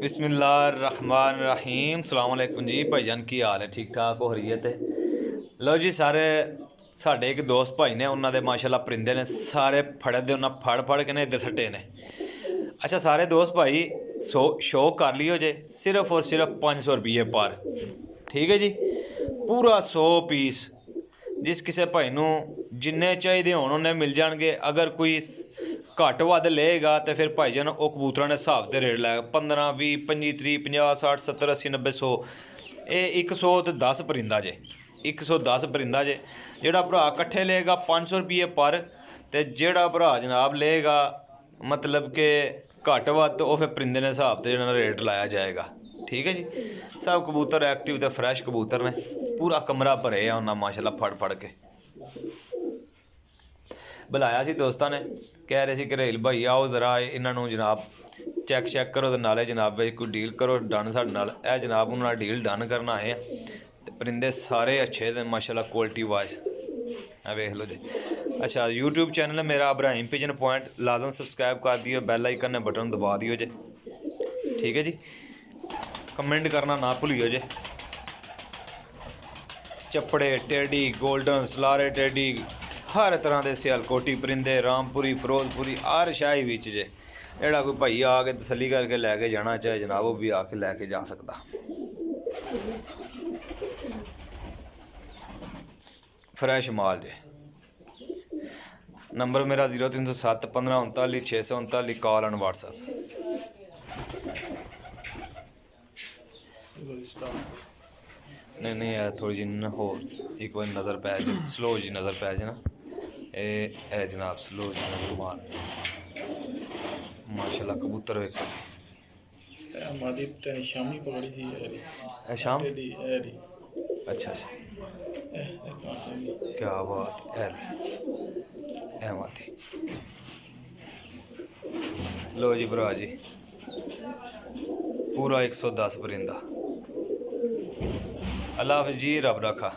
बिस्मिल्लाहिर्रहमानिर्रहीम सलाम अलैकुम जी भाईजान की हाल है ठीक ठाक हो रही है तो लो जी सारे साढ़े एक दोस्त भाई ने उन्होंने माशाल्लाह परिंदे ने सारे फड़े दे उन्हें फड़ के ने इधर सट्टे ने। अच्छा सारे दोस्त भाई शौक कर लियो जे सिर्फ और सिर्फ 500 रुपये पर ठीक है जी पूरा 100 पीस जिस किसी भाई नूं जिन्ने चाहिए होण उन्ने मिल जाएंगे। अगर कोई घट वध लेगा तो फिर भाईजान वो कबूतर ने हिसाब से रेट लाएगा 15 20 25 30 50 60 70 80 90 100 ये 110 परिंदा जे 110 परिंदा जे। जोड़ा भरा कट्ठे लेगा 500 रुपये पर तो जोड़ा भरा जनाब लेगा मतलब कि घट वध तो फिर परिंदे ने हिसाब से जो रेट लाया जाएगा। ठीक है जी सब कबूतर एक्टिव तो फ्रैश कबूतर ने पूरा कमरा भरे उन्हें माशाल्लाह फड़ के बुलाया सी दोस्तों ने कह रहे थे घरेल भाई आओ जरा इन्हों जनाब चैक करो तो नाले जनाब कोई डील करो डन साढ़े नाल ए जनाब उन्होंने डील डन करना आए तो परिंदे सारे अच्छे थे माशाल्लाह क्वालिटी वाइज वेख लो जी। अच्छा यूट्यूब चैनल है मेरा इब्राहिम पिजन पॉइंट लाजम सब्सक्राइब कर दियो बेल आइकन ने बटन दबा दियो जे ठीक है जी। कमेंट करना ना भूलियो जे। चपड़े टेडी गोल्डन सलारे टेडी हर तरह के सियालकोटी परिंदे रामपुरी फिरोजपुरी हर शाही बिच जे जोड़ा कोई भाई आके तसली करके लैके जाना चाहे जनाब वो भी आके लैके जा सकता। फ्रैश माल जे। नंबर मेरा 0307 15 39 639 कॉल ऑन व्हाट्सएप। नहीं है थोड़ी जी हो एक बार नज़र पै जाए स्लो जी नज़र पै जाए ना ए जनाब स्लो जी नज़र मार माशाल्लाह कबूतर वेख शामी पकड़ी थी शाम अच्छा शामी क्या बात है माती लो जी भरा जी पूरा 110 परिंदा। अल्लाह हाफिज़ जी रब रखा।